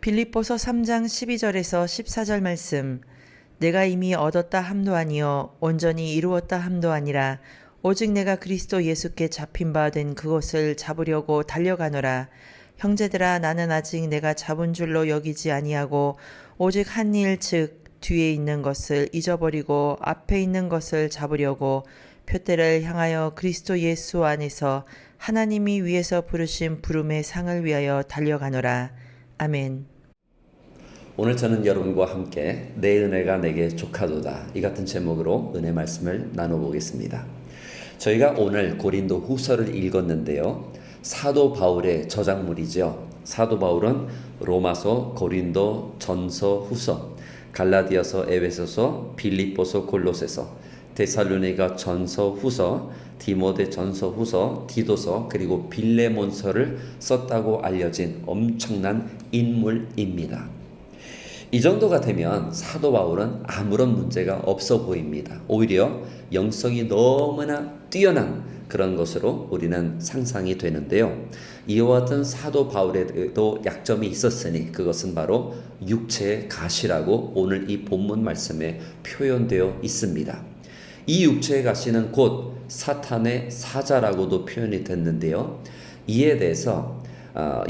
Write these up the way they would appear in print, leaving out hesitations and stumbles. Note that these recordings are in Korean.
빌립보서 3장 12절에서 14절 말씀. 내가 이미 얻었다 함도 아니요 온전히 이루었다 함도 아니라 오직 내가 그리스도 예수께 잡힌 바 된 그것을 잡으려고 달려가노라. 형제들아, 나는 아직 내가 잡은 줄로 여기지 아니하고 오직 한 일, 즉 뒤에 있는 것을 잊어버리고 앞에 있는 것을 잡으려고 표대를 향하여 그리스도 예수 안에서 하나님이 위에서 부르신 부름의 상을 위하여 달려가노라. 아멘. 오늘 저는 여러분과 함께 내 은혜가 내게 족하도다, 이 같은 제목으로 은혜 말씀을 나눠보겠습니다. 저희가 오늘 고린도 후서를 읽었는데요, 사도 바울의 저작물이죠. 사도 바울은 로마서, 고린도, 전서, 후서, 갈라디아서, 에베소서, 빌립보서, 골로새서, 데살로니가 전서, 후서, 디모데 전서, 후서, 디도서, 그리고 빌레몬서를 썼다고 알려진 엄청난 인물입니다. 이 정도가 되면 사도 바울은 아무런 문제가 없어 보입니다. 오히려 영성이 너무나 뛰어난 그런 것으로 우리는 상상이 되는데요. 이와 같은 사도 바울에도 약점이 있었으니 그것은 바로 육체의 가시라고 오늘 이 본문 말씀에 표현되어 있습니다. 이 육체의 가시는 곧 사탄의 사자라고도 표현이 됐는데요. 이에 대해서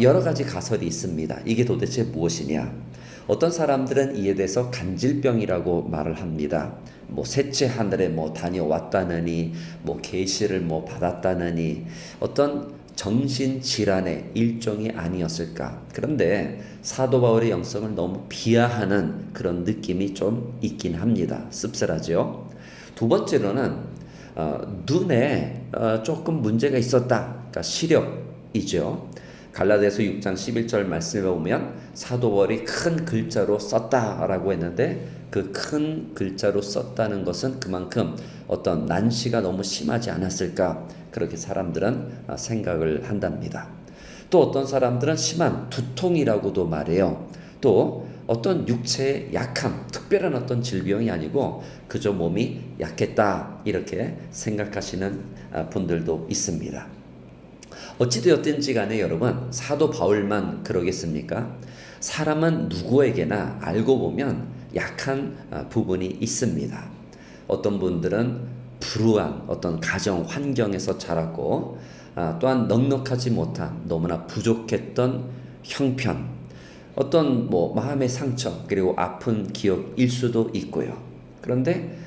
여러 가지 가설이 있습니다. 이게 도대체 무엇이냐? 어떤 사람들은 이에 대해서 간질병이라고 말을 합니다. 셋째 하늘에 다녀왔다느니, 계시를 받았다느니, 어떤 정신질환의 일종이 아니었을까. 그런데 사도 바울의 영성을 너무 비하하는 그런 느낌이 좀 있긴 합니다. 씁쓸하죠. 두 번째로는 눈에 조금 문제가 있었다. 그러니까 시력이죠. 갈라디아서 6장 11절 말씀에 보면 사도 바울이 큰 글자로 썼다라고 했는데, 그 큰 글자로 썼다는 것은 그만큼 어떤 난시가 너무 심하지 않았을까, 그렇게 사람들은 생각을 한답니다. 또 어떤 사람들은 심한 두통이라고도 말해요. 또 어떤 육체의 약함, 특별한 어떤 질병이 아니고 그저 몸이 약했다, 이렇게 생각하시는 분들도 있습니다. 어찌되었든지 간에 여러분, 사도 바울만 그러겠습니까? 사람은 누구에게나 알고 보면 약한 부분이 있습니다. 어떤 분들은 불우한 어떤 가정 환경에서 자랐고, 또한 넉넉하지 못한 너무나 부족했던 형편, 어떤 마음의 상처, 그리고 아픈 기억일 수도 있고요. 그런데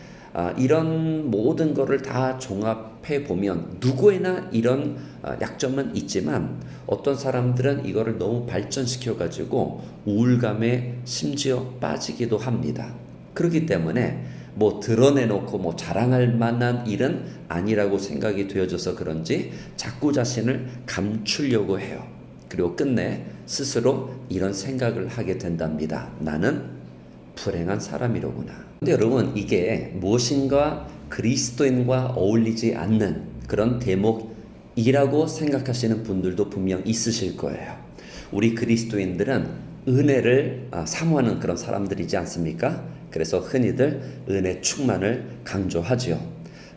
이런 모든 것을 다 종합해 보면 누구에나 이런 약점은 있지만, 어떤 사람들은 이거를 너무 발전시켜 가지고 우울감에 심지어 빠지기도 합니다. 그렇기 때문에 드러내놓고 자랑할 만한 일은 아니라고 생각이 되어져서 그런지 자꾸 자신을 감추려고 해요. 그리고 끝내 스스로 이런 생각을 하게 된답니다. 나는 불행한 사람이로구나. 근데 여러분, 이게 무엇인가 그리스도인과 어울리지 않는 그런 대목이라고 생각하시는 분들도 분명 있으실 거예요. 우리 그리스도인들은 은혜를 사모하는 그런 사람들이지 않습니까? 그래서 흔히들 은혜 충만을 강조하지요.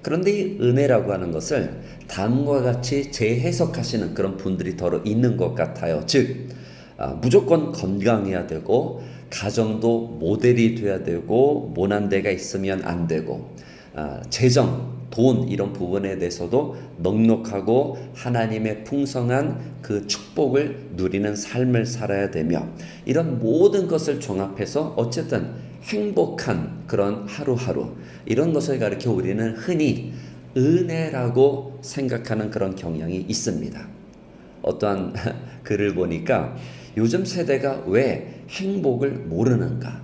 그런데 이 은혜라고 하는 것을 다음과 같이 재해석하시는 그런 분들이 더러 있는 것 같아요. 즉, 무조건 건강해야 되고, 가정도 모델이 돼야 되고, 모난 데가 있으면 안 되고, 재정, 돈, 이런 부분에 대해서도 넉넉하고 하나님의 풍성한 그 축복을 누리는 삶을 살아야 되며, 이런 모든 것을 종합해서 어쨌든 행복한 그런 하루하루, 이런 것을 가리켜 우리는 흔히 은혜라고 생각하는 그런 경향이 있습니다. 어떠한 글을 보니까 요즘 세대가 왜 행복을 모르는가?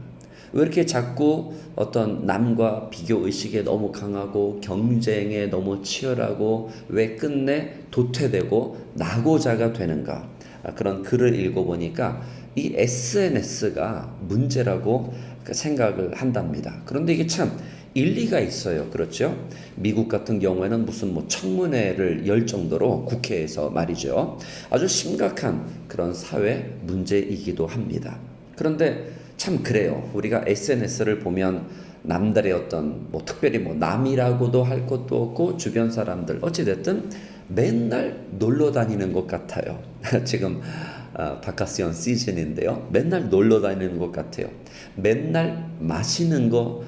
왜 이렇게 자꾸 어떤 남과 비교 의식에 너무 강하고 경쟁에 너무 치열하고 왜 끝내 도태되고 낙오자가 되는가? 그런 글을 읽어보니까 이 SNS가 문제라고 생각을 한답니다. 그런데 이게 참 일리가 있어요. 그렇죠? 미국 같은 경우에는 무슨 청문회를 열 정도로 국회에서 말이죠, 아주 심각한 그런 사회 문제이기도 합니다. 그런데 참 그래요. 우리가 SNS를 보면 남들의 어떤 특별히 남이라고도 할 것도 없고, 주변 사람들 어찌됐든 맨날 놀러 다니는 것 같아요. 지금 바카시온 시즌인데요. 맨날 놀러 다니는 것 같아요. 맨날 마시는 거,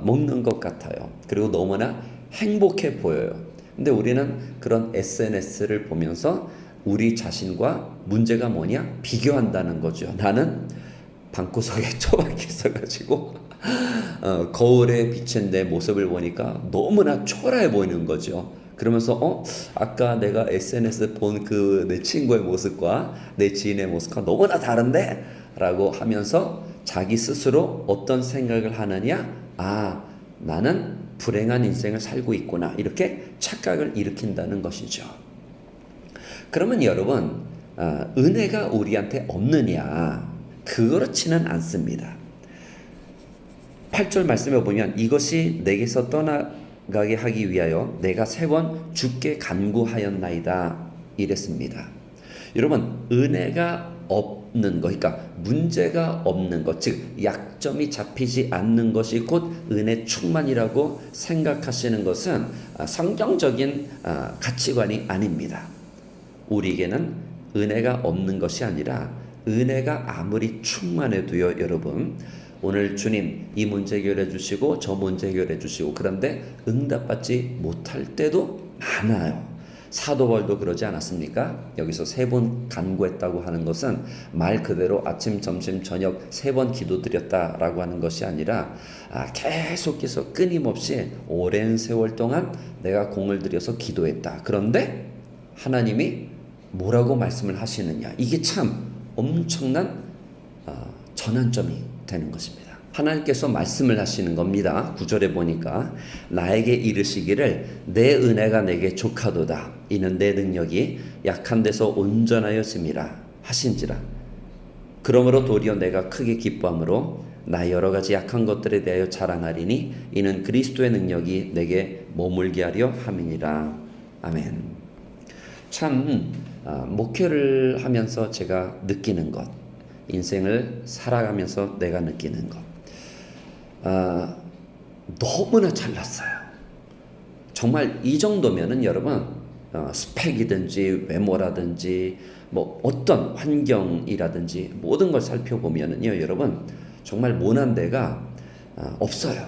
먹는 것 같아요. 그리고 너무나 행복해 보여요. 근데 우리는 그런 SNS를 보면서 우리 자신과 문제가 뭐냐? 비교한다는 거죠. 나는 방구석에 처박혀 있어가지고 거울에 비친 내 모습을 보니까 너무나 초라해 보이는 거죠. 그러면서 아까 내가 SNS 본 그 내 친구의 모습과 내 지인의 모습과 너무나 다른데? 라고 하면서 자기 스스로 어떤 생각을 하느냐? 나는 불행한 인생을 살고 있구나. 이렇게 착각을 일으킨다는 것이죠. 그러면 여러분, 은혜가 우리한테 없느냐? 그렇지는 않습니다. 8절 말씀에 보면 이것이 내게서 떠나가게 하기 위하여 내가 3번 주께 간구하였나이다 이랬습니다. 여러분, 은혜가 없는 것, 그러니까 문제가 없는 것, 즉 약점이 잡히지 않는 것이 곧 은혜 충만이라고 생각하시는 것은 성경적인 가치관이 아닙니다. 우리에게는 은혜가 없는 것이 아니라 은혜가 아무리 충만해도요, 여러분, 오늘 주님 이 문제 해결해 주시고 저 문제 해결해 주시고 그런데 응답받지 못할 때도 많아요. 사도 바울도 그러지 않았습니까? 여기서 3번 간구했다고 하는 것은 말 그대로 아침, 점심, 저녁 3번 기도드렸다라고 하는 것이 아니라 계속해서 끊임없이 오랜 세월 동안 내가 공을 들여서 기도했다. 그런데 하나님이 뭐라고 말씀을 하시느냐? 이게 참 엄청난 전환점이 되는 것입니다. 하나님께서 말씀을 하시는 겁니다. 9절에 보니까 나에게 이르시기를 내 은혜가 내게 족하도다. 이는 내 능력이 약한 데서 온전하여짐이라 하신지라. 그러므로 도리어 내가 크게 기뻐함으로 나 여러 가지 약한 것들에 대하여 자랑하리니 이는 그리스도의 능력이 내게 머물게 하려 함이니라. 아멘. 참 목회를 하면서 제가 느끼는 것, 인생을 살아가면서 내가 느끼는 것, 너무나 잘났어요. 정말 이 정도면은 여러분 스펙이든지 외모라든지 뭐 어떤 환경이라든지 모든 걸 살펴보면은요, 여러분 정말 모난 데가 없어요.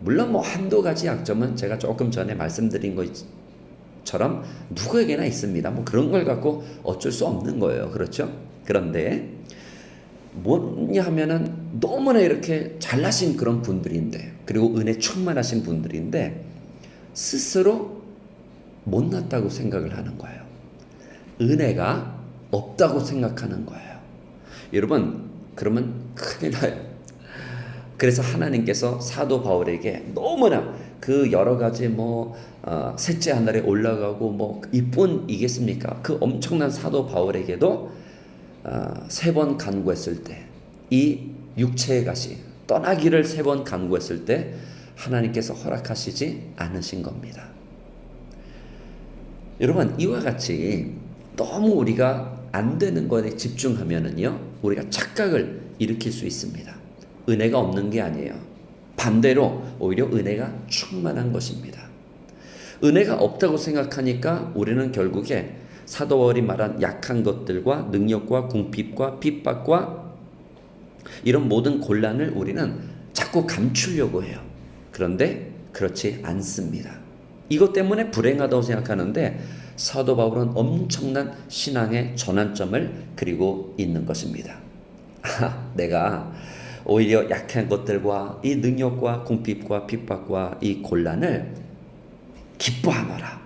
물론 뭐 한두 가지 약점은 제가 조금 전에 말씀드린 것처럼 누구에게나 있습니다. 뭐 그런 걸 갖고 어쩔 수 없는 거예요. 그렇죠? 그런데 뭐냐 하면은 너무나 이렇게 잘나신 그런 분들인데, 그리고 은혜 충만하신 분들인데 스스로 못났다고 생각을 하는 거예요. 은혜가 없다고 생각하는 거예요. 여러분, 그러면 큰일 나요. 그래서 하나님께서 사도 바울에게 너무나 그 여러 가지 셋째 하늘에 올라가고 이뿐이겠습니까? 그 엄청난 사도 바울에게도 3번 간구했을 때, 이 육체의 가시 떠나기를 3번 간구했을 때 하나님께서 허락하시지 않으신 겁니다. 여러분, 이와 같이 너무 우리가 안 되는 것에 집중하면은요, 우리가 착각을 일으킬 수 있습니다. 은혜가 없는 게 아니에요. 반대로 오히려 은혜가 충만한 것입니다. 은혜가 없다고 생각하니까 우리는 결국에 사도 바울이 말한 약한 것들과 능력과 궁핍과 핍박과 이런 모든 곤란을 우리는 자꾸 감추려고 해요. 그런데 그렇지 않습니다. 이것 때문에 불행하다고 생각하는데 사도 바울은 엄청난 신앙의 전환점을 그리고 있는 것입니다. 내가 오히려 약한 것들과 이 능력과 궁핍과 핍박과 이 곤란을 기뻐하노라.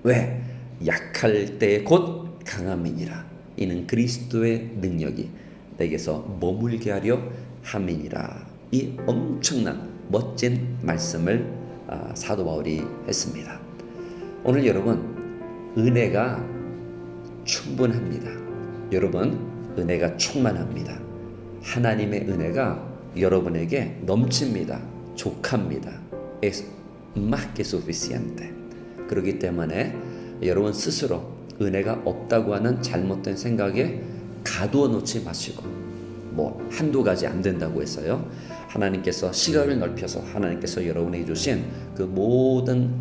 왜? 약할 때 곧 강함이니라. 이는 그리스도의 능력이 내게서 머물게 하려 함이니라. 이 엄청난 멋진 말씀을 사도 바울이 했습니다. 오늘 여러분, 은혜가 충분합니다. 여러분, 은혜가 충만합니다. 하나님의 은혜가 여러분에게 넘칩니다. 족합니다. Es más que suficiente. 그렇기 때문에 여러분 스스로 은혜가 없다고 하는 잘못된 생각에 가두어 놓지 마시고, 한두 가지 안 된다고 해서요, 하나님께서 시각을 넓혀서 하나님께서 여러분에게 주신 그 모든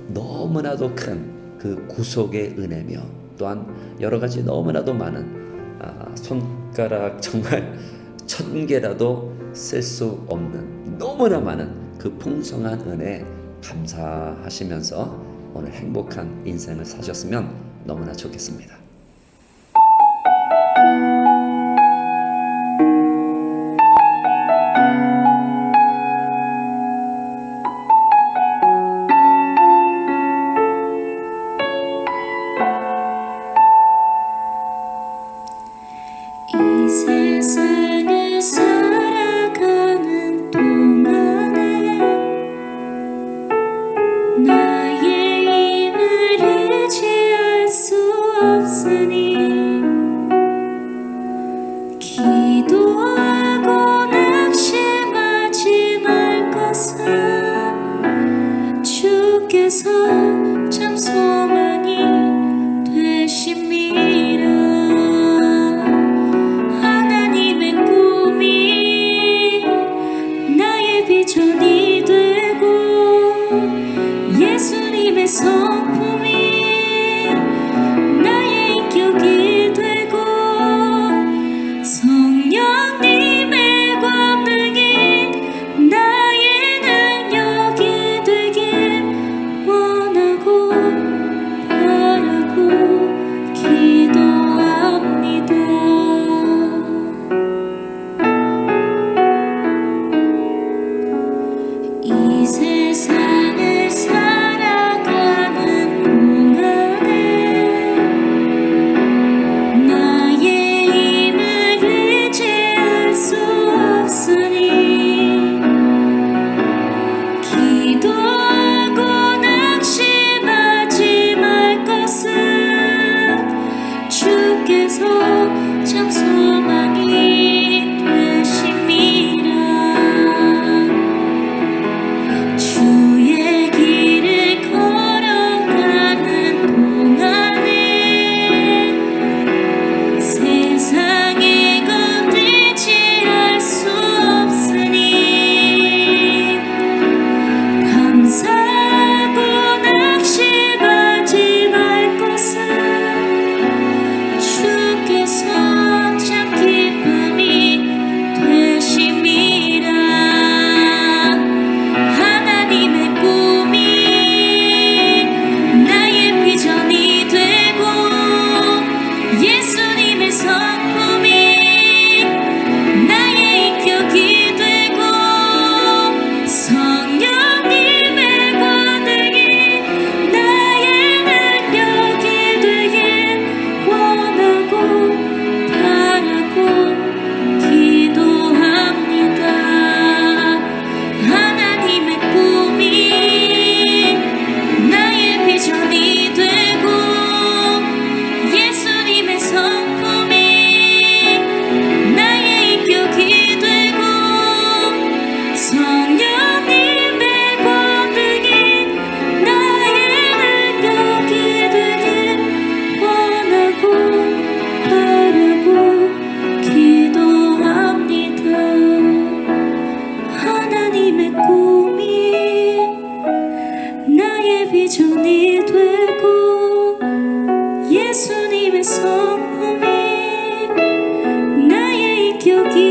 너무나도 큰 그 구속의 은혜며 또한 여러 가지 너무나도 많은 손가락 정말 1000개라도 쓸 수 없는 너무나 많은 그 풍성한 은혜 감사하시면서 오늘 행복한 인생을 사셨으면 너무나 좋겠습니다. 이 세상을 살아가는 동안에 나의 힘을 의지할 수 없으니 기도하고 낙심하지 말 것은 주께서 참 소망이 되심이라. 비전이 되고 예수님의 성품이 나의 인격이 되고 성령님의 권능이 나의 능력이 되길 원하고 바라고 기도합니다. 이 세상을 살아가는 동안에 나의 힘을 의지할 수 없으니 기도하고 낙심하지 말 것은 주께서 참 소망이 되심이라. 주의 길을 걸어가는 동안에 세상에 건들지 수 없으니 감사하고 낙심하지 말 것은 주께서 참 기쁨이 되심이라. 예수님의 성품이 나의 인격이 되고 성령님의 권능이 나의 능력이 되길 원하고 바라고 기도합니다. 하나님의 꿈이 나의 비전이 되고 예수님의 성품이 나의 인격이 되고 성령님의 권능이 나의 능력이 되길 원하고 바라고 기도합니다. 하나님의 꿈이 나의 비전이 되고 예수님의 성품이 나의 인격이